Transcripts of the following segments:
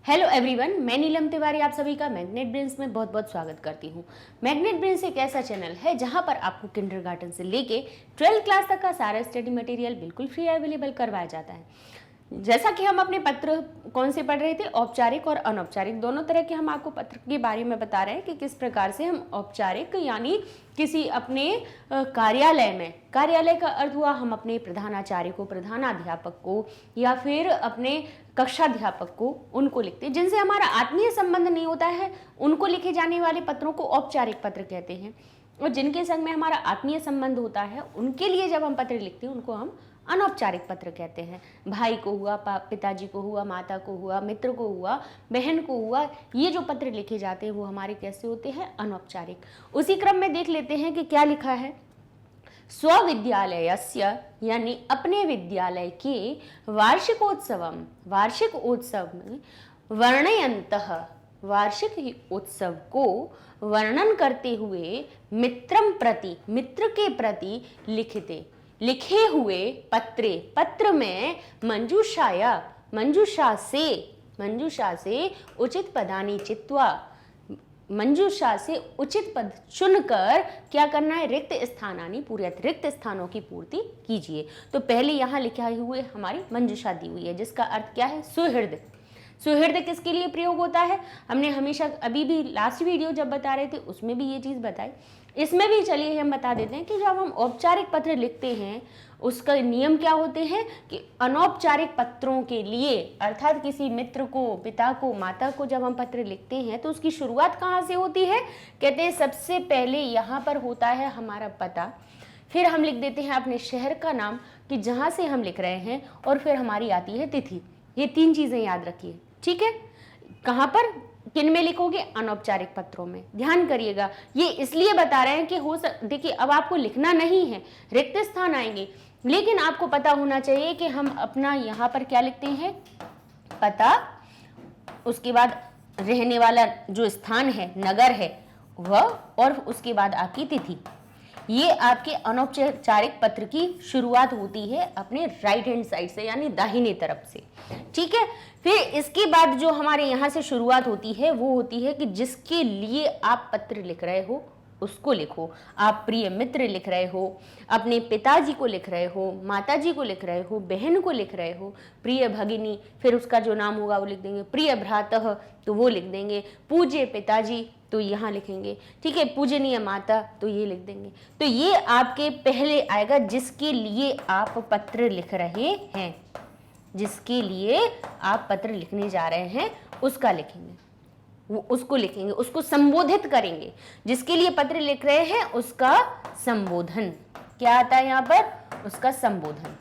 Hello everyone, मैं नीलम तिवारी आप सभी का मैग्नेट ब्रेन्स में बहुत बहुत स्वागत करती हूँ। मैग्नेट ब्रेन्स एक ऐसा चैनल है जहाँ पर आपको किंडरगार्टन से लेके 12th क्लास तक का सारा स्टडी मटेरियल बिल्कुल फ्री अवेलेबल करवाया जाता है। जैसा कि हम अपने पत्र कौन से पढ़ रहे थे, औपचारिक और अनौपचारिक, दोनों तरह के हम आपको पत्र के बारे में बता रहे हैं कि किस प्रकार से हम औपचारिक यानी किसी अपने कार्यालय में, कार्यालय का अर्थ हुआ हम अपने प्रधानाचार्य को, प्रधानाध्यापक को या फिर अपने कक्षाध्यापक को, उनको लिखते हैं। जिनसे हमारा आत्मीय संबंध नहीं होता है उनको लिखे जाने वाले पत्रों को औपचारिक पत्र कहते हैं, और जिनके संग में हमारा आत्मीय संबंध होता है उनके लिए जब हम पत्र लिखते हैं उनको हम अनौपचारिक पत्र कहते हैं। भाई को हुआ, पिताजी को हुआ, माता को हुआ, मित्र को हुआ, बहन को हुआ, ये जो पत्र लिखे जाते हैं वो हमारे कैसे होते हैं, अनौपचारिक। उसी क्रम में देख लेते हैं कि क्या लिखा है। स्वविद्यालयस्य यानी अपने विद्यालय के वार्षिकोत्सवम, वार्षिक उत्सव में वर्णयन्तः, वार्षिक उत्सव को वर्णन करते हुए मित्रम प्रति, मित्र के प्रति लिखते, लिखे हुए पत्रे, पत्र में मंजूषाया, मंजूषा से उचित पदानि चित्वा, मंजूषा से उचित पद चुनकर क्या करना है, रिक्त स्थानानि पूरयत, रिक्त स्थानों की पूर्ति कीजिए। तो पहले यहाँ लिखा हुए हमारी मंजूषा दी हुई है जिसका अर्थ क्या है, सुहृद। सुहृद किसके लिए प्रयोग होता है, हमने हमेशा अभी भी लास्ट वीडियो जब बता रहे थे उसमें भी ये चीज़ बताई, इसमें भी चलिए हम बता देते हैं कि जब हम औपचारिक पत्र लिखते हैं उसका नियम क्या होते हैं कि अनौपचारिक पत्रों के लिए, अर्थात किसी मित्र को, पिता को, माता को जब हम पत्र लिखते हैं तो उसकी शुरुआत कहाँ से होती है, कहते हैं सबसे पहले यहाँ पर होता है हमारा पता, फिर हम लिख देते हैं अपने शहर का नाम कि जहाँ से हम लिख रहे हैं, और फिर हमारी आती है तिथि। ये तीन चीज़ें याद रखिए, ठीक है। कहाँ पर, किन में लिखोगे, अनौपचारिक पत्रों में। ध्यान करिएगा, ये इसलिए बता रहे हैं कि देखिए अब आपको लिखना नहीं है, रिक्त स्थान आएंगे, लेकिन आपको पता होना चाहिए कि हम अपना यहाँ पर क्या लिखते हैं, पता, उसके बाद रहने वाला जो स्थान है, नगर है वह, और उसके बाद आपकी तिथि। ये आपके अनौपचारिक पत्र की शुरुआत होती है अपने राइट हैंड साइड से यानी दाहिने तरफ से, ठीक है। फिर इसके बाद जो हमारे यहाँ से शुरुआत होती है वो होती है कि जिसके लिए आप पत्र लिख रहे हो उसको लिखो। आप प्रिय मित्र लिख रहे हो, अपने पिताजी को लिख रहे हो, माताजी को लिख रहे हो, बहन को लिख रहे हो, प्रिय भगिनी, फिर उसका जो नाम होगा वो लिख देंगे, प्रिय भ्रातः तो वो लिख देंगे, पूज्य पिताजी तो यहाँ लिखेंगे, ठीक है, पूजनीय माता तो ये लिख देंगे। तो ये आपके पहले आएगा जिसके लिए आप पत्र लिख रहे हैं, जिसके लिए आप पत्र लिखने जा रहे हैं उसका लिखेंगे, वो उसको लिखेंगे, उसको संबोधित करेंगे। जिसके लिए पत्र लिख रहे हैं उसका संबोधन क्या आता है यहाँ पर, उसका संबोधन।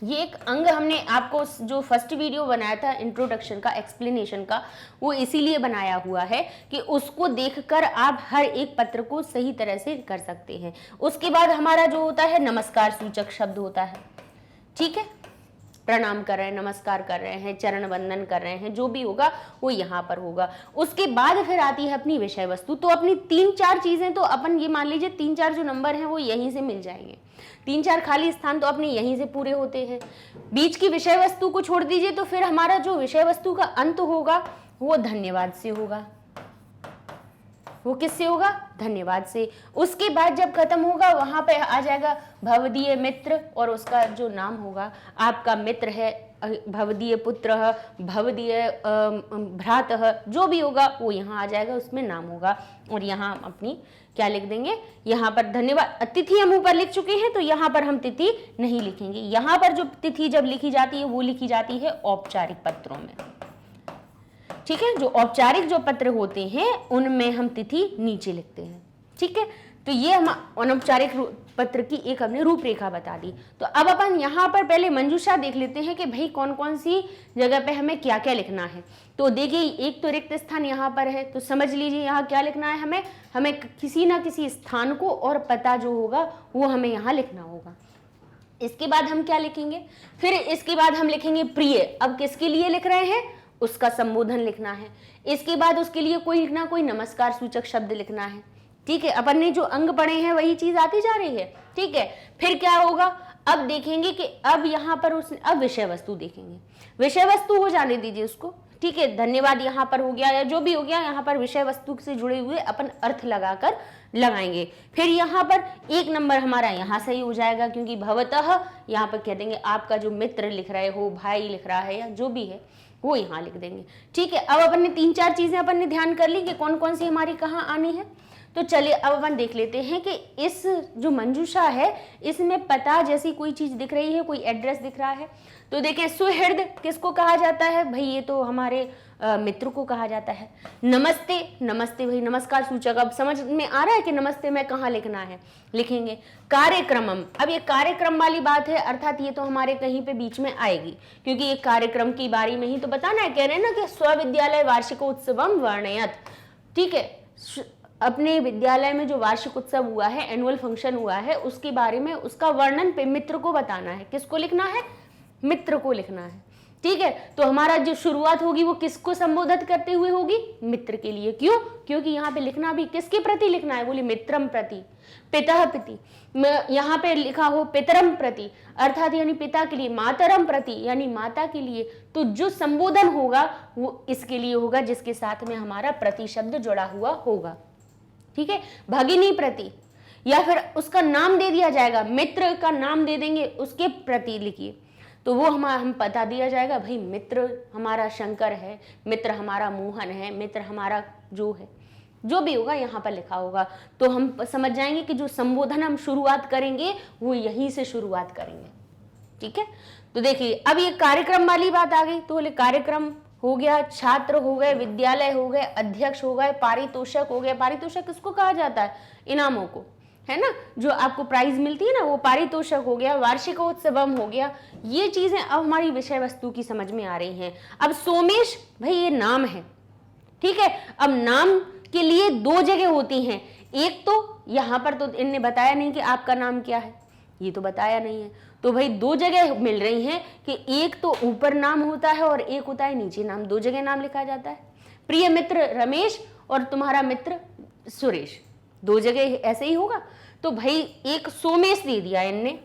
ये एक अंग हमने आपको जो फर्स्ट वीडियो बनाया था इंट्रोडक्शन का, एक्सप्लेनेशन का, वो इसीलिए बनाया हुआ है कि उसको देखकर आप हर एक पत्र को सही तरह से कर सकते हैं। उसके बाद हमारा जो होता है नमस्कार सूचक शब्द होता है, ठीक है, प्रणाम कर रहे हैं, नमस्कार कर रहे हैं, चरण वंदन कर रहे हैं, जो भी होगा वो यहाँ पर होगा। उसके बाद फिर आती है अपनी विषय वस्तु। तो अपनी 3-4 चीजें तो अपन ये मान लीजिए 3-4 जो नंबर हैं वो यहीं से मिल जाएंगे, 3-4 खाली स्थान तो अपने यहीं से पूरे होते हैं। बीच की विषय वस्तु को छोड़ दीजिए तो फिर हमारा जो विषय वस्तु का अंत होगा वो धन्यवाद से होगा। वो किससे होगा, धन्यवाद से। उसके बाद जब खत्म होगा वहां पे आ जाएगा भवदीय मित्र, और उसका जो नाम होगा, आपका मित्र है, भवदीय पुत्र, भवदीय भ्रातः, जो भी होगा वो यहाँ आ जाएगा, उसमें नाम होगा। और यहाँ हम अपनी क्या लिख देंगे, यहाँ पर धन्यवाद। तिथि हम ऊपर लिख चुके हैं तो यहाँ पर हम तिथि नहीं लिखेंगे। यहाँ पर जो तिथि जब लिखी जाती है वो लिखी जाती है औपचारिक पत्रों में, ठीक है। जो औपचारिक जो पत्र होते हैं उनमें हम तिथि नीचे लिखते हैं, ठीक है। तो ये हम अनौपचारिक पत्र की एक हमने रूपरेखा बता दी। तो अब अपन यहाँ पर पहले मंजूषा देख लेते हैं कि भाई कौन कौन सी जगह पे हमें क्या क्या लिखना है। तो देखिए एक तो रिक्त स्थान यहाँ पर है, तो समझ लीजिए यहाँ क्या लिखना है, हमें किसी ना किसी स्थान को और पता जो होगा वो हमें यहाँ लिखना होगा। इसके बाद हम क्या लिखेंगे, फिर इसके बाद हम लिखेंगे प्रिय। अब किसके लिए लिख रहे हैं, उसका संबोधन लिखना है। इसके बाद उसके लिए कोई ना कोई नमस्कार सूचक शब्द लिखना है, ठीक है। अपन ने जो अंग पढ़े हैं वही चीज आती जा रही है, ठीक है। फिर क्या होगा, अब देखेंगे कि अब यहाँ पर अब विषय वस्तु देखेंगे। विषय वस्तु हो जाने दीजिए उसको, ठीक है, धन्यवाद यहाँ पर हो गया या जो भी हो गया, यहाँ पर विषय वस्तु से जुड़े हुए अपन अर्थ लगाकर लगाएंगे। फिर यहाँ पर 1 नंबर हमारा यहाँ सही हो जाएगा, क्योंकि भवतः यहाँ पर कह देंगे आपका जो मित्र लिख रहे हो, भाई लिख रहा है या जो भी है वो यहाँ लिख देंगे। ठीक है, अब अपन ने 3-4 चीजें अपन ने ध्यान कर ली कि कौन कौन सी हमारी कहाँ आनी है। तो चलिए अब अपन देख लेते हैं कि इस जो मंजूषा है इसमें पता जैसी कोई चीज दिख रही है, कोई एड्रेस दिख रहा है। तो देखें, सुहृद किसको कहा जाता है भाई, ये तो हमारे मित्र को कहा जाता है। नमस्ते, नमस्ते भाई नमस्कार सूचक, अब समझ में आ रहा है कि नमस्ते में कहाँ लिखना है, लिखेंगे। कार्यक्रमम, अब ये कार्यक्रम वाली बात है, अर्थात ये तो हमारे कहीं पे बीच में आएगी, क्योंकि ये कार्यक्रम की बारी में ही तो बताना है। कह रहे हैं ना कि स्वविद्यालय वार्षिकोत्सवम वर्णयत। ठीक है, अपने विद्यालय में जो वार्षिक उत्सव हुआ है, एनुअल फंक्शन हुआ है, उसके बारे में उसका वर्णन पे मित्र को बताना है। किसको लिखना है, मित्र को लिखना है। ठीक है, तो हमारा जो शुरुआत होगी वो किसको संबोधित करते हुए होगी, मित्र के लिए। क्यों, क्योंकि यहाँ पे लिखना भी किसके प्रति लिखना है, बोले मित्रम प्रति, पिता प्रति, यहाँ पे लिखा हो पितरम प्रति, अर्थात यानी पिता के लिए, मातरम प्रति यानी माता के लिए। तो जो संबोधन होगा वो इसके लिए होगा जिसके साथ में हमारा प्रति शब्द जुड़ा हुआ होगा। ठीक है, भगिनी प्रति, या फिर उसका नाम दे दिया जाएगा, मित्र का नाम दे देंगे, उसके प्रति लिखिए, तो वो हम पता दिया जाएगा भाई मित्र हमारा शंकर है, मित्र हमारा मोहन है, मित्र हमारा जो है, जो भी होगा यहाँ पर लिखा होगा। तो हम समझ जाएंगे कि जो संबोधन हम शुरुआत करेंगे वो यहीं से शुरुआत करेंगे। ठीक है, तो देखिए अब ये कार्यक्रम वाली बात आ गई। तो बोले कार्यक्रम हो गया, छात्र हो गए, विद्यालय हो गए, अध्यक्ष हो गए, पारितोषक हो गए। पारितोषक किसको कहा जाता है, इनामों को, है ना, जो आपको प्राइज मिलती है ना, वो पारितोषक हो गया। वार्षिकोत्सवम हो गया। ये चीजें अब हमारी विषय वस्तु की समझ में आ रही हैं। अब सोमेश भाई ये नाम है। ठीक है, अब नाम के लिए 2 जगह होती हैं। एक तो यहाँ पर तो इनने बताया नहीं कि आपका नाम क्या है, ये तो बताया नहीं है। तो भाई 2 जगह मिल रही हैं कि एक तो ऊपर नाम होता है और एक होता है नीचे नाम। 2 जगह नाम लिखा जाता है। प्रिय मित्र रमेश और तुम्हारा मित्र सुरेश, 2 जगह ऐसे ही होगा। तो भाई एक सोमेश दे दिया इनने,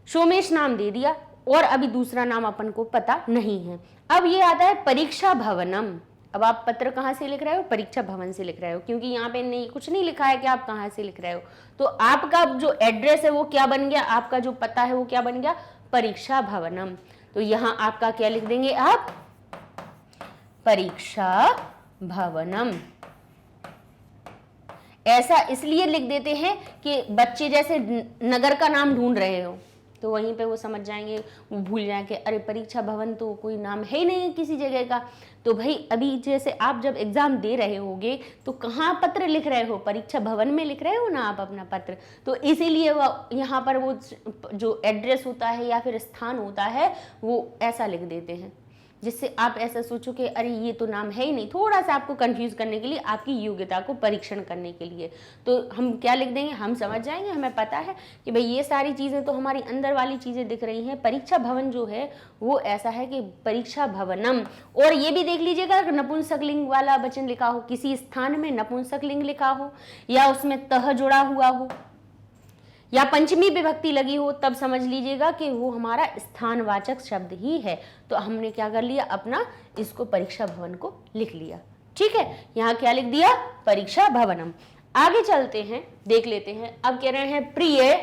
सोमेश नाम दे दिया, और अभी दूसरा नाम अपन को पता नहीं है। अब ये आता है परीक्षा भवनम। अब आप पत्र कहाँ से लिख रहे हो, परीक्षा भवन से लिख रहे हो, क्योंकि यहाँ पे नहीं कुछ नहीं लिखा है कि आप कहाँ से लिख रहे हो। तो आपका जो एड्रेस है वो क्या बन गया, आपका जो पता है वो क्या बन गया, परीक्षा भवनम। तो यहाँ आपका क्या लिख देंगे आप, परीक्षा भवनम। ऐसा इसलिए लिख देते हैं कि बच्चे जैसे नगर का नाम ढूंढ रहे हो तो वहीं पे वो समझ जाएंगे, वो भूल जाएंगे अरे परीक्षा भवन तो कोई नाम है ही नहीं किसी जगह का। तो भाई अभी जैसे आप जब एग्जाम दे रहे होगे तो कहाँ पत्र लिख रहे हो, परीक्षा भवन में लिख रहे हो ना आप अपना पत्र। तो इसीलिए वो यहाँ पर वो जो एड्रेस होता है या फिर स्थान होता है वो ऐसा लिख देते हैं, जिससे आप ऐसा सोचो कि अरे ये तो नाम है ही नहीं, थोड़ा सा आपको कंफ्यूज करने के लिए, आपकी योग्यता को परीक्षण करने के लिए। तो हम क्या लिख देंगे, हम समझ जाएंगे, हमें पता है कि भाई ये सारी चीज़ें तो हमारी अंदर वाली चीज़ें दिख रही हैं। परीक्षा भवन जो है वो ऐसा है कि परीक्षा भवनम। और ये भी देख लीजिएगा नपुंसक लिंग वाला वचन लिखा हो, किसी स्थान में नपुंसक लिंग लिखा हो या उसमें तह जुड़ा हुआ हो या पंचमी विभक्ति लगी हो, तब समझ लीजिएगा कि वो हमारा स्थानवाचक शब्द ही है। तो हमने क्या कर लिया, अपना इसको परीक्षा भवन को लिख लिया। ठीक है, यहाँ क्या लिख दिया, परीक्षा भवनम। आगे चलते हैं, देख लेते हैं। अब कह रहे हैं प्रिय।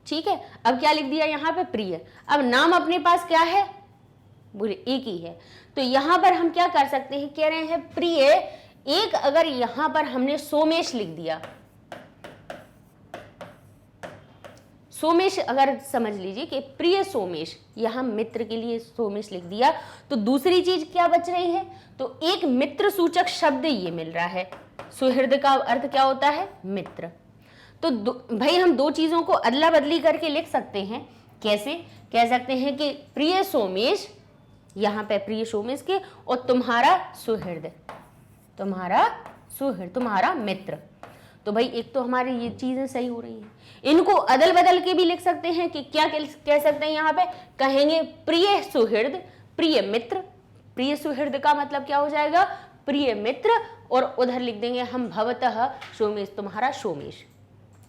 ठीक है, अब क्या लिख दिया यहाँ पे, प्रिय। अब नाम अपने पास क्या है, बोले एक ही है। तो यहाँ पर हम क्या कर सकते हैं, कह रहे हैं प्रिय। एक अगर यहाँ पर हमने सोमेश लिख दिया, सोमेश अगर समझ लीजिए कि प्रिय सोमेश, यहां मित्र के लिए सोमेश लिख दिया, तो दूसरी चीज क्या बच रही है, तो एक मित्र सूचक शब्द ये मिल रहा है। सुहृद का अर्थ क्या होता है, मित्र। तो भाई हम 2 चीजों को अदला बदली करके लिख सकते हैं। कैसे, कह सकते हैं कि प्रिय सोमेश, यहाँ पे प्रिय सोमेश के, और तुम्हारा सुहृद, तुम्हारा सुहृद, तुम्हारा मित्र। तो भाई एक तो हमारी ये चीजें सही हो रही हैं। इनको अदल बदल के भी लिख सकते हैं कि क्या कह सकते हैं, यहाँ पे कहेंगे प्रिय सुहृद, प्रिय मित्र। प्रिय सुहृद का मतलब क्या हो जाएगा, प्रिय मित्र, और उधर लिख देंगे हम भवतः सोमेश, तुम्हारा सोमेश,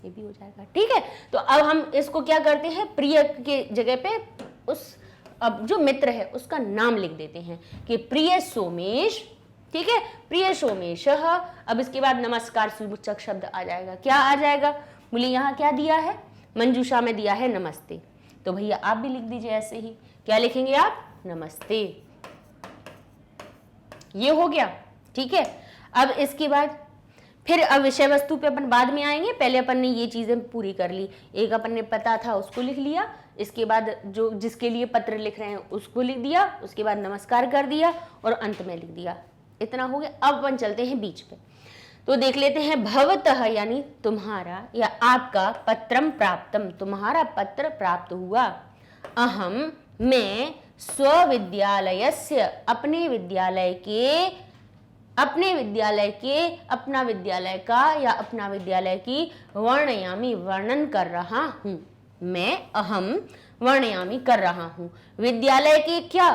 ये भी हो जाएगा। ठीक है, तो अब हम इसको क्या करते हैं, प्रिय के जगह पे उस अब जो मित्र है उसका नाम लिख देते हैं कि प्रिय सोमेश, ठीक है, प्रिय सोमेश। अब इसके बाद नमस्कार सूचक शब्द आ जाएगा। क्या आ जाएगा? बोले यहाँ क्या दिया है? मंजूषा में दिया है नमस्ते, तो भैया आप भी लिख दीजिए ऐसे ही। क्या लिखेंगे आप? नमस्ते। ये हो गया, ठीक है। अब इसके बाद फिर अब विषय वस्तु पे अपन बाद में आएंगे, पहले अपन ने ये चीजें पूरी कर ली। एक अपन ने पता था उसको लिख लिया, इसके बाद जो जिसके लिए पत्र लिख रहे हैं उसको लिख दिया, उसके बाद नमस्कार कर दिया और अंत में लिख दिया। इतना हो गया। अब अपन चलते हैं बीच पे, तो देख लेते हैं भवतः यानी तुम्हारा या आपका, पत्रम प्राप्तम तुम्हारा पत्र प्राप्त हुआ, अहम मैं, स्वविद्यालयस्य अपने विद्यालय के अपना विद्यालय का या अपना विद्यालय की, वर्णयामी वर्णन कर रहा हूं। मैं अहम वर्णयामी कर रहा हूं। विद्यालय के क्या,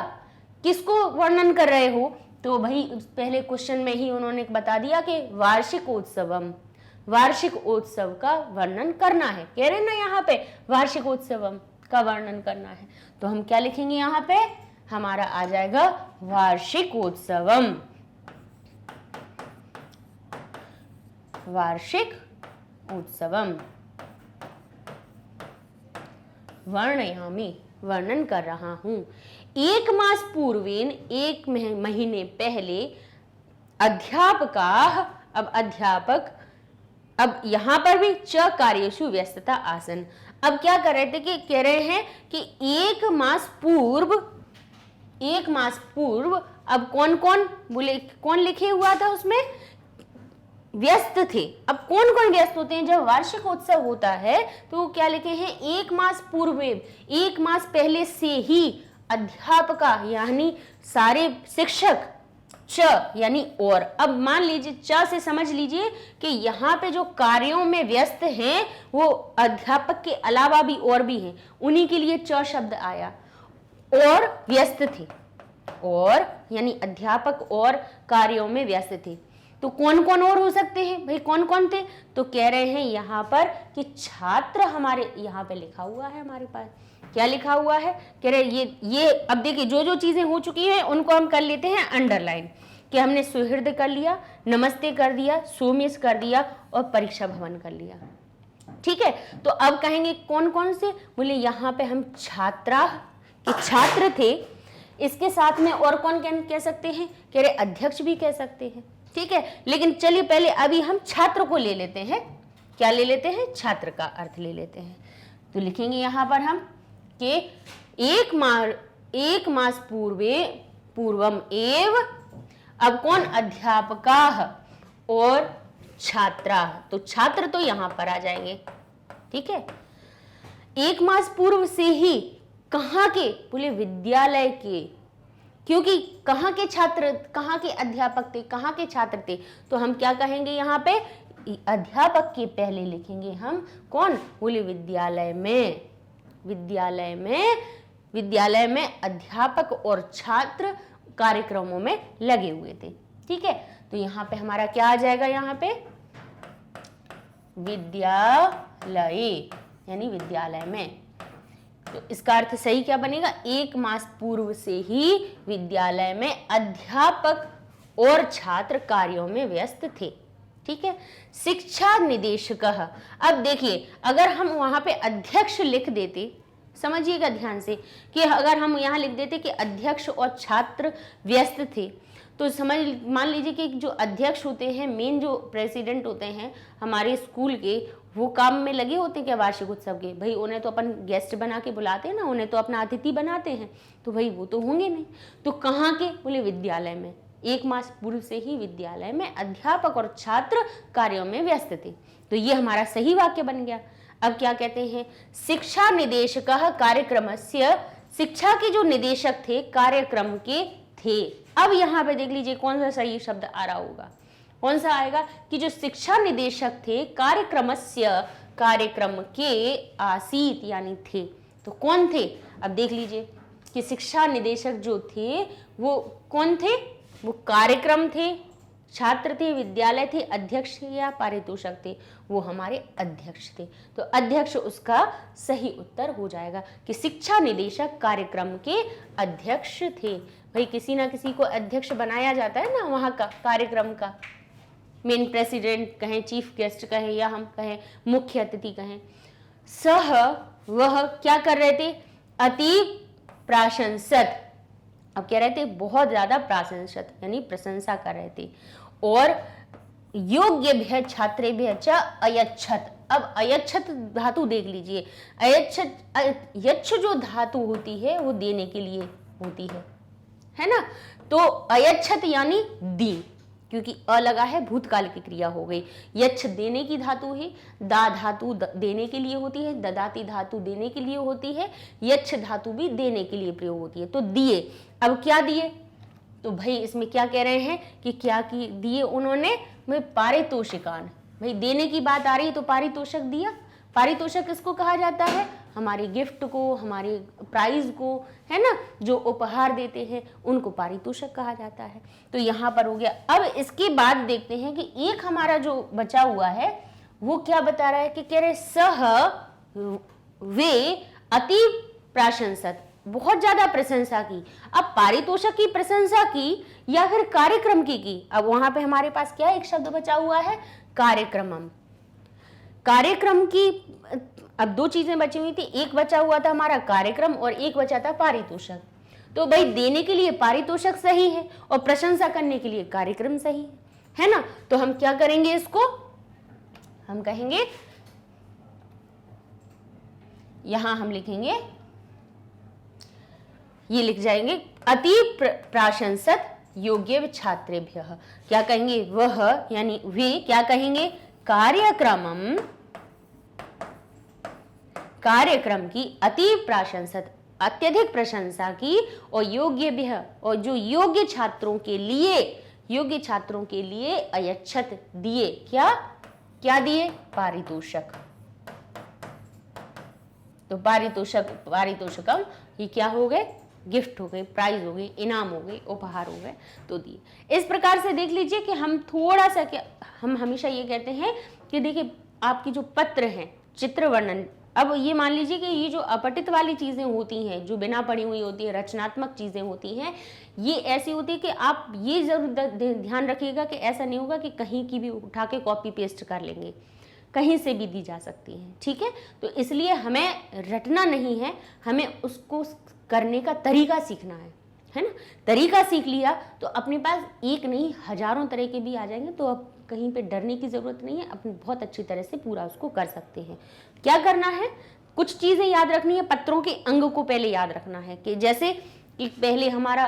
किसको वर्णन कर रहे हो? तो भाई पहले क्वेश्चन में ही उन्होंने बता दिया कि वार्षिकोत्सवम, वार्षिकोत्सव का वर्णन करना है। कह रहे ना यहाँ पे वार्षिकोत्सवम का वर्णन करना है, तो हम क्या लिखेंगे यहाँ पे? हमारा आ जाएगा वार्षिकोत्सवम, वार्षिक उत्सवम, वर्णयामी वर्णन कर रहा हूं। एक मास पूर्वेन, एक महीने पहले, अध्यापका, अब अध्यापक, अब यहां पर भी च कार्येषु व्यस्तता आसन। अब क्या कर रहे थे कि कह रहे हैं कि एक मास पूर्व, अब कौन कौन बोले, कौन लिखे हुआ था उसमें? व्यस्त थे। अब कौन कौन व्यस्त होते हैं? जब वार्षिक उत्सव होता है तो क्या लिखे हैं? एक मास पूर्व, एक मास पहले से ही, अध्यापका यानी सारे शिक्षक, च यानी और। अब मान लीजिए च से समझ लीजिए कि यहाँ पे जो कार्यों में व्यस्त हैं वो अध्यापक के अलावा भी और भी हैं, उन्हीं के लिए च शब्द आया। और व्यस्त थे, और यानी अध्यापक और कार्यों में व्यस्त थे। तो कौन कौन और हो सकते हैं भाई? कौन कौन थे? तो कह रहे हैं यहाँ पर कि छात्र, हमारे यहाँ पे लिखा हुआ है, हमारे पास क्या लिखा हुआ है? कह रहे ये अब देखिए जो जो चीजें हो चुकी हैं उनको हम कर लेते हैं अंडरलाइन, कि हमने सुहृद कर लिया, नमस्ते कर दिया, सोमेश कर दिया और परीक्षा भवन कर लिया। ठीक है, तो अब कहेंगे कौन कौन से? बोले यहाँ पे हम छात्रा के छात्र थे, इसके साथ में और कौन कह सकते हैं? कह रहे अध्यक्ष भी कह सकते हैं। ठीक है, लेकिन चलिए पहले अभी हम छात्र को ले लेते हैं। क्या ले लेते हैं? छात्र का अर्थ ले लेते हैं। तो लिखेंगे यहां पर हम कि एक मास पूर्वम एव, अब कौन? अध्यापका और छात्रा, तो छात्र तो यहां पर आ जाएंगे। ठीक है, एक मास पूर्व से ही, कहां के? बोले विद्यालय के, क्योंकि कहाँ के छात्र, कहाँ के अध्यापक थे, कहाँ के छात्र थे, तो हम क्या कहेंगे यहाँ पे? अध्यापक के पहले लिखेंगे हम कौन? बोले विद्यालय में, विद्यालय में अध्यापक और छात्र कार्यक्रमों में लगे हुए थे। ठीक है, तो यहाँ पे हमारा क्या आ जाएगा? यहाँ पे विद्यालय यानी विद्यालय में, तो इसका अर्थ सही क्या बनेगा? एक मास पूर्व से ही विद्यालय में अध्यापक और छात्र कार्यों में व्यस्त थे। ठीक है, शिक्षा निदेशक, अब देखिए अगर हम वहां पे अध्यक्ष लिख देते, समझिएगा ध्यान से, कि अगर हम यहाँ लिख देते कि अध्यक्ष और छात्र व्यस्त थे, तो मान लीजिए कि जो अध्यक्ष होते हैं, मेन जो प्रेसिडेंट होते हैं हमारे स्कूल के, वो काम में लगे होते हैं क्या वार्षिक उत्सव के? भाई उन्हें तो अपन गेस्ट बना के बुलाते हैं ना, उन्हें तो अपना अतिथि बनाते हैं, तो भाई वो तो होंगे नहीं। तो कहाँ के? बोले विद्यालय में, एक मास पूर्व से ही विद्यालय में अध्यापक और छात्र कार्यों में व्यस्त थे। तो ये हमारा सही वाक्य बन गया। अब क्या कहते हैं? शिक्षा निदेशक कार्यक्रमस्य, शिक्षा के जो निदेशक थे कार्यक्रम के थे। अब यहाँ पे देख लीजिए कौन सा सही शब्द आ रहा होगा, कौन सा आएगा? कि जो शिक्षा निदेशक थे कार्यक्रमस्य, कार्यक्रम के, आसीत यानी थे, तो कौन थे? अब देख लीजिए कि शिक्षा निदेशक जो थे वो कौन थे? वो कार्यक्रम थे, छात्र थे, विद्यालय थे, अध्यक्ष थे या पारितोषक थे? वो हमारे अध्यक्ष थे। तो अध्यक्ष उसका सही उत्तर हो जाएगा कि शिक्षा निदेशक कार्यक्रम के अध्यक्ष थे। भाई किसी ना किसी को अध्यक्ष बनाया जाता है ना वहाँ का कार्यक्रम का, मेन प्रेसिडेंट कहें, चीफ गेस्ट कहें, या हम कहें मुख्य अतिथि कहें। सह वह क्या कर रहे थे? अति प्राशंसत। अब कह रहे थे बहुत ज्यादा प्राशंसत यानी प्रशंसा कर रहे थे। और योग्य छात्रेभ्यः च अयच्छत। अब अयच्छत धातु देख लीजिए, अयच्छत यच्छ जो धातु होती है वो देने के लिए होती है ना। तो अयच्छत यानी दी, क्योंकि अ लगा है भूतकाल की क्रिया हो गई। यच्छ देने की धातु है, दा धातु देने के लिए होती है, ददाती धातु देने के लिए होती है, यच्छ धातु भी देने के लिए प्रयोग होती है। तो दिए, अब क्या दिए? तो भाई इसमें क्या कह रहे हैं कि क्या की दिए उन्होंने? भाई पारितोषिकान। भाई देने की बात आ रही है तो पारितोषक दिया। पारितोषक किसको कहा जाता है? हमारे गिफ्ट को, हमारे प्राइज को, है ना, जो उपहार देते हैं उनको पारितोषक कहा जाता है। तो यहाँ पर हो गया। अब इसके बाद देखते हैं कि एक हमारा जो बचा हुआ है वो क्या बता रहा है कि कह रहे सह वे अति प्राशंसत, बहुत ज्यादा प्रशंसा की। अब पारितोषक की प्रशंसा की या फिर कार्यक्रम की? अब वहां पे हमारे पास क्या एक शब्द बचा हुआ है? कार्यक्रमम। कार्यक्रम की अब दो चीजें बची हुई थी, एक बचा हुआ था हमारा कार्यक्रम और एक बचा था पारितोषक। तो भाई देने के लिए पारितोषक सही है और प्रशंसा करने के लिए कार्यक्रम सही है ना। तो हम क्या करेंगे? इसको हम कहेंगे, यहां हम लिखेंगे, ये लिख जाएंगे अति प्राशंसत योग्य छात्रेभ्यः। क्या कहेंगे? वह यानी वे क्या कहेंगे? कार्यक्रमम, कार्यक्रम की अति प्राशंसत, अत्यधिक प्रशंसा की, और योग्य, और जो योग्य छात्रों के लिए, योग्य छात्रों के लिए अयच्छत दिए। क्या दिए? पारितोषक। तो पारितोषकम ये क्या हो गए? गिफ्ट हो गए, प्राइज हो गए, इनाम हो गए, उपहार हो गए, तो दिए। इस प्रकार से देख लीजिए कि हम थोड़ा सा क्या, हम हमेशा ये कहते हैं कि देखिए आपकी जो पत्र हैं, चित्र वर्णन, अब ये मान लीजिए कि ये जो अपठित वाली चीजें होती हैं, जो बिना पढ़ी हुई होती है, रचनात्मक चीजें होती हैं, ये ऐसी होती है कि आप ये जरूर ध्यान रखिएगा कि ऐसा नहीं होगा कि कहीं की भी उठा के कॉपी पेस्ट कर लेंगे, कहीं से भी दी जा सकती है, ठीक है। तो इसलिए हमें रटना नहीं है, हमें उसको करने का तरीका सीखना है ना। तरीका सीख लिया तो अपने पास एक नहीं हजारों तरह के भी आ जाएंगे, तो अब कहीं पे डरने की जरूरत नहीं है, अपने बहुत अच्छी तरह से पूरा उसको कर सकते हैं। क्या करना है? कुछ चीजें याद रखनी है, पत्रों के अंग को पहले याद रखना है, कि जैसे कि पहले हमारा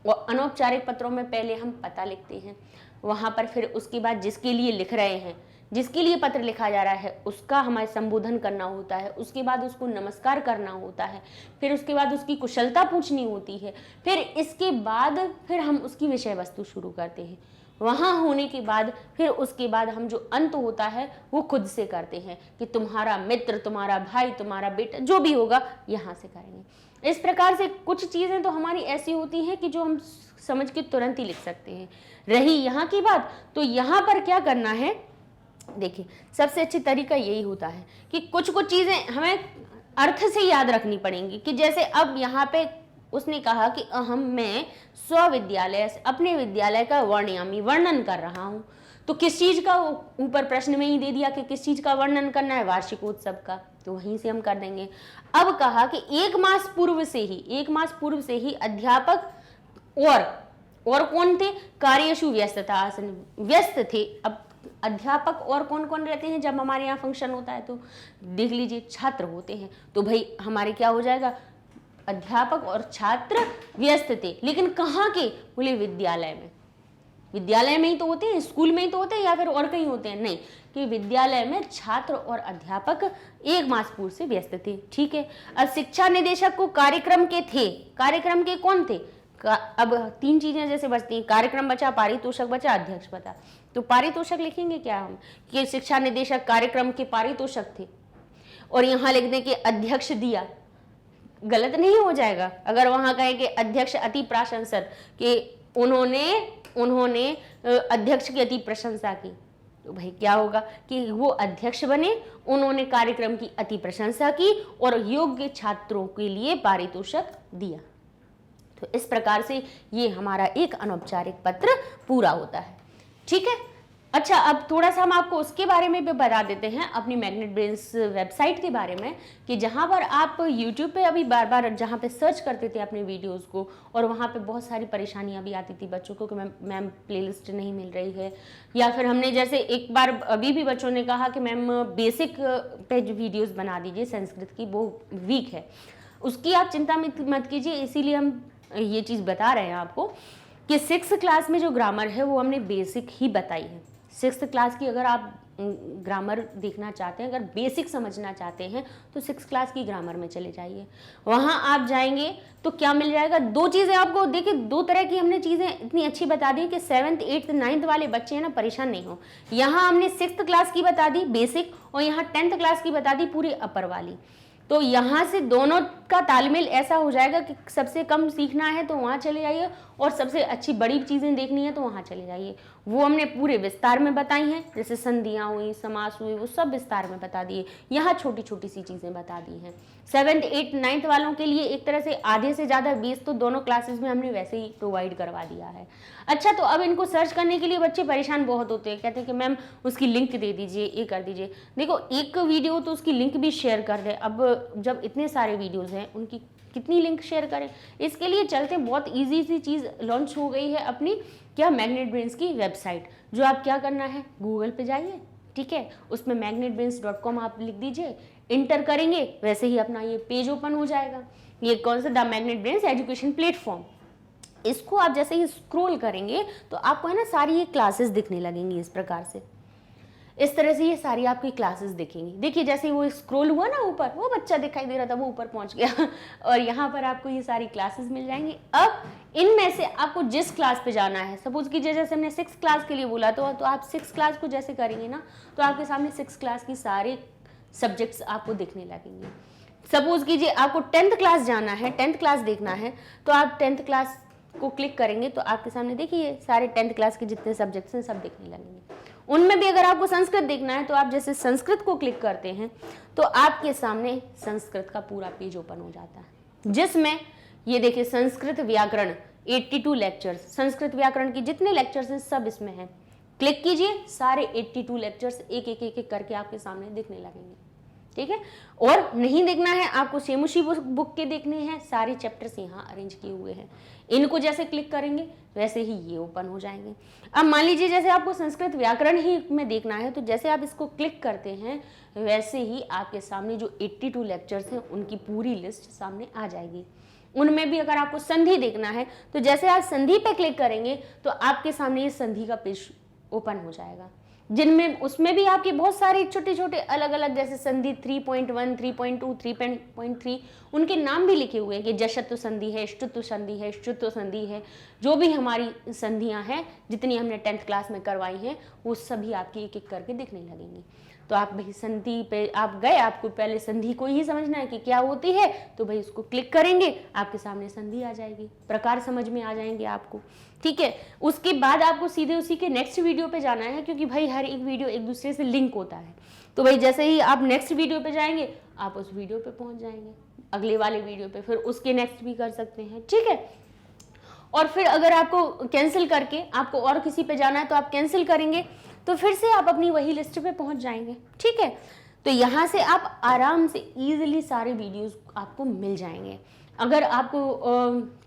अनौपचारिक पत्रों में पहले हम पता लिखते हैं, वहां पर फिर उसके बाद जिसके लिए लिख रहे हैं, जिसके लिए पत्र लिखा जा रहा है उसका हमें संबोधन करना होता है, उसके बाद उसको नमस्कार करना होता है, फिर उसके बाद उसकी कुशलता पूछनी होती है, फिर इसके बाद फिर हम उसकी विषय वस्तु शुरू करते हैं। वहां होने के बाद फिर उसके बाद हम जो अंत होता है वो खुद से करते हैं कि तुम्हारा मित्र, तुम्हारा भाई, तुम्हारा बेटा, जो भी होगा यहाँ से करेंगे। इस प्रकार से कुछ चीजें तो हमारी ऐसी होती हैं कि जो हम समझ के तुरंत ही लिख सकते हैं। रही यहाँ की बात, तो यहाँ पर क्या करना है, देखिए सबसे अच्छी तरीका यही होता है कि कुछ कुछ चीजें हमें अर्थ से याद रखनी पड़ेंगी। कि जैसे अब यहाँ पे उसने कहा कि मैं स्वविद्यालय से अपने विद्यालय का वर्णयामी, वर्णन कर रहा हूँ, तो किस चीज का, ऊपर प्रश्न में ही दे दिया कि किस चीज का वर्णन करना है, वार्षिकोत्सव का, तो वहीं से हम कर देंगे। अब कहा कि एक मास पूर्व से ही अध्यापक और कौन थे, कार्यशु व्यस्तता, व्यस्त थे। अब अध्यापक और कौन कौन रहते हैं जब हमारे यहाँ फंक्शन होता है, तो देख लीजिए छात्र होते हैं, तो भाई हमारे क्या हो जाएगा, अध्यापक और छात्र व्यस्त थे। लेकिन कहाँ के, बोले विद्यालय में। विद्यालय में ही तो होते हैं, स्कूल में ही तो होते हैं, या फिर और कहीं होते हैं, नहीं, कि विद्यालय में छात्र और अध्यापक एक मास पूर्व से व्यस्त थे, ठीक है। अब शिक्षा निदेशक को कार्यक्रम के थे, कार्यक्रम के कौन थे, अब तीन चीजें जैसे बचती हैं, कार्यक्रम बचा, पारितोषक बचा, अध्यक्ष बचा। तो पारितोषक लिखेंगे क्या हम, कि शिक्षा निदेशक कार्यक्रम के पारितोषक थे, और यहाँ लिख दें कि अध्यक्ष दिया, गलत नहीं हो जाएगा। अगर वहां कहें कि अध्यक्ष अति प्राशंसत, कि उन्होंने उन्होंने अध्यक्ष की अति प्रशंसा की। तो भाई क्या होगा कि वो अध्यक्ष बने, उन्होंने कार्यक्रम की अति प्रशंसा की और योग्य छात्रों के लिए पारितोषिक दिया। तो इस प्रकार से ये हमारा एक अनौपचारिक पत्र पूरा होता है। ठीक है, अच्छा अब थोड़ा सा हम आपको उसके बारे में भी बता देते हैं, अपनी मैग्नेट ब्रेन्स वेबसाइट के बारे में, कि जहाँ पर आप YouTube पे अभी बार बार जहाँ पे सर्च करते थे अपने वीडियोस को, और वहाँ पे बहुत सारी परेशानियाँ भी आती थी बच्चों को कि मैम प्लेलिस्ट नहीं मिल रही है, या फिर हमने जैसे एक बार अभी भी बच्चों ने कहा कि मैम बेसिक पे वीडियोज़ बना दीजिए संस्कृत की, वो वीक है। उसकी आप चिंता मत कीजिए, इसीलिए हम ये चीज़ बता रहे हैं आपको कि 6th क्लास में जो ग्रामर है वो हमने बेसिक ही बताई है। 6th क्लास की अगर आप ग्रामर देखना चाहते हैं, अगर बेसिक समझना चाहते हैं, तो 6th क्लास की ग्रामर में चले जाइए। वहाँ आप जाएंगे तो क्या मिल जाएगा, दो चीज़ें आपको, देखिए दो तरह की हमने चीज़ें इतनी अच्छी बता दी कि 7th 8th 9th वाले बच्चे हैं ना परेशान नहीं हो। यहाँ हमने 6th क्लास की बता दी बेसिक, और यहाँ 10th क्लास की बता दी पूरी अपर वाली। तो यहाँ से दोनों का तालमेल ऐसा हो जाएगा कि सबसे कम सीखना है तो वहाँ चले जाइए, और सबसे अच्छी बड़ी चीज़ें देखनी है तो वहाँ चले जाइए। वो हमने पूरे विस्तार में बताई हैं, जैसे संधियाँ हुई, समास हुई, वो सब विस्तार में बता दिए। यहाँ छोटी छोटी सी चीज़ें बता दी हैं। 7th 8th 9th वालों के लिए एक तरह से आधे से ज़्यादा 20 तो दोनों क्लासेस में हमने वैसे ही प्रोवाइड करवा दिया है। अच्छा, तो अब इनको सर्च करने के लिए बच्चे परेशान बहुत होते हैं, कहते हैं कि मैम उसकी लिंक दे दीजिए, ये कर दीजिए। देखो एक वीडियो तो उसकी लिंक भी शेयर कर दें, अब जब इतने सारे वीडियोज़ हैं उनकी कितनी लिंक शेयर करें। इसके लिए चलते बहुत ईजी सी चीज़ लॉन्च हो गई है अपनी, क्या, मैग्नेट ब्रेन्स की वेबसाइट। जो आप क्या करना है, गूगल पे जाइए, ठीक है, उसमें magnetbrains.com आप लिख दीजिए, इंटर करेंगे, वैसे ही अपना ये पेज ओपन हो जाएगा। ये कौन सा, the magnet brains education platform. इसको आप जैसे ही स्क्रॉल करेंगे तो आपको है ना सारी ये क्लासेस दिखने लगेंगी इस प्रकार से। इस तरह से ये सारी आपकी क्लासेस दिखेंगी। देखिए जैसे वो स्क्रॉल हुआ ना ऊपर, वो बच्चा दिखाई दे रहा था, वो ऊपर पहुंच गया और यहाँ पर आपको ये सारी क्लासेस मिल जाएंगी। अब इनमें से आपको जिस क्लास पे जाना है, सपोज कीजिए जैसे हमने 6th क्लास के लिए बोला, तो आप 6th क्लास को जैसे करेंगे ना तो आपके सामने 6th क्लास की सारे सब्जेक्ट्स आपको दिखने लगेंगे। सपोज कीजिए आपको 10th क्लास जाना है, 10th क्लास देखना है, तो आप 10th क्लास को क्लिक करेंगे तो आपके सामने देखिए सारे 10th क्लास के जितने सब्जेक्ट्स हैं सब दिखने लगेंगे। उनमें भी अगर आपको संस्कृत देखना है तो आप जैसे संस्कृत को क्लिक करते हैं तो आपके सामने संस्कृत का पूरा पेज ओपन हो जाता है, जिसमें ये देखिए संस्कृत व्याकरण 82 लेक्चर्स, संस्कृत व्याकरण की जितने लेक्चर्स हैं सब इसमें हैं। क्लिक कीजिए, सारे 82 लेक्चर्स एक एक करके आपके सामने दिखने लगेंगे, ठीक है। और नहीं देखना है आपको, सेमुशी बुक के देखने हैं, सारे चैप्टर्स यहाँ अरेंज किए हुए हैं। इनको जैसे क्लिक करेंगे वैसे ही ये ओपन हो जाएंगे। अब मान लीजिए जैसे आपको संस्कृत व्याकरण ही में देखना है, तो जैसे आप इसको क्लिक करते हैं वैसे ही आपके सामने जो 82 लेक्चर्स हैं उनकी पूरी लिस्ट सामने आ जाएगी। उनमें भी अगर आपको संधि देखना है तो जैसे आप संधि पे क्लिक करेंगे तो आपके सामने ये संधि का पेज ओपन हो जाएगा, जिनमें उसमें भी आपके बहुत सारे छोटे छोटे अलग अलग, जैसे संधि 3.1, 3.2, 3.3 उनके नाम भी लिखे हुए हैं कि जशत्व संधि है, ष्टुत्व संधि है, श्रुत्व संधि है। जो भी हमारी संधियां हैं जितनी हमने 10th क्लास में करवाई हैं वो सभी आपकी एक एक करके दिखने लगेंगी। तो आप भाई संधि पे आप गए, आपको पहले संधि को ही समझना है कि क्या होती है, तो भाई उसको क्लिक करेंगे, आपके सामने संधि आ जाएगी, प्रकार समझ में आ जाएंगे आपको, ठीक है। उसके बाद आपको सीधे उसी के नेक्स्ट वीडियो पे जाना है, क्योंकि भाई हर एक वीडियो एक दूसरे से लिंक होता है। तो भाई जैसे ही आप नेक्स्ट वीडियो पे जाएंगे आप उस वीडियो पे पहुंच जाएंगे, अगले वाले वीडियो पे, फिर उसके नेक्स्ट भी कर सकते हैं, ठीक है। और फिर अगर आपको कैंसिल करके आपको और किसी पे जाना है तो आप कैंसिल करेंगे तो फिर से आप अपनी वही लिस्ट पे पहुंच जाएंगे, ठीक है। तो यहाँ से आप आराम से इजीली सारे वीडियोस आपको मिल जाएंगे। अगर आपको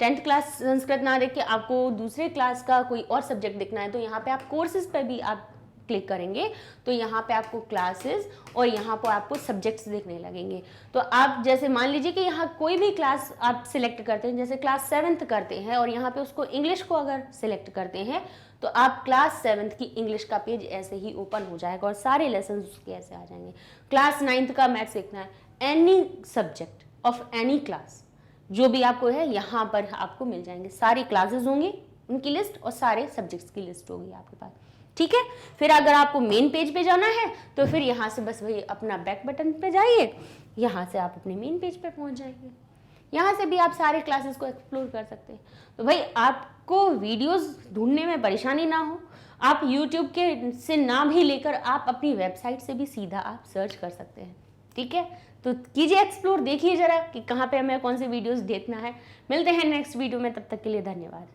10th क्लास संस्कृत ना देख के आपको दूसरे क्लास का कोई और सब्जेक्ट देखना है तो यहाँ पे आप कोर्सेज पे भी आप क्लिक करेंगे तो यहाँ पे आपको क्लासेस और यहाँ पर आपको सब्जेक्ट्स देखने लगेंगे। तो आप जैसे मान लीजिए कि यहाँ कोई भी क्लास आप सिलेक्ट करते हैं, जैसे क्लास 7th करते हैं और यहाँ पे उसको इंग्लिश को अगर सिलेक्ट करते हैं तो आप क्लास 7th की इंग्लिश का पेज ऐसे ही ओपन हो जाएगा और सारे लेसन उसके ऐसे आ जाएंगे। क्लास 9th का मैथ्स सीखना है, any subject of any class जो भी आपको है यहाँ पर आपको मिल जाएंगे, सारी क्लासेस होंगी उनकी लिस्ट और सारे सब्जेक्ट्स की लिस्ट होगी आपके पास, ठीक है। फिर अगर आपको मेन पेज पे जाना है तो फिर यहाँ से बस वही अपना बैक बटन पे जाइए, यहाँ से आप अपने मेन पेज पे पहुँच जाएंगे। यहाँ से भी आप सारे क्लासेस को एक्सप्लोर कर सकते हैं। तो भाई आपको वीडियोस ढूंढने में परेशानी ना हो, आप यूट्यूब के से ना भी लेकर आप अपनी वेबसाइट से भी सीधा आप सर्च कर सकते हैं। ठीक है, तो कीजिए एक्सप्लोर, देखिए जरा कि कहाँ पे हमें कौन से वीडियोस देखना है। मिलते हैं नेक्स्ट वीडियो में, तब तक के लिए धन्यवाद।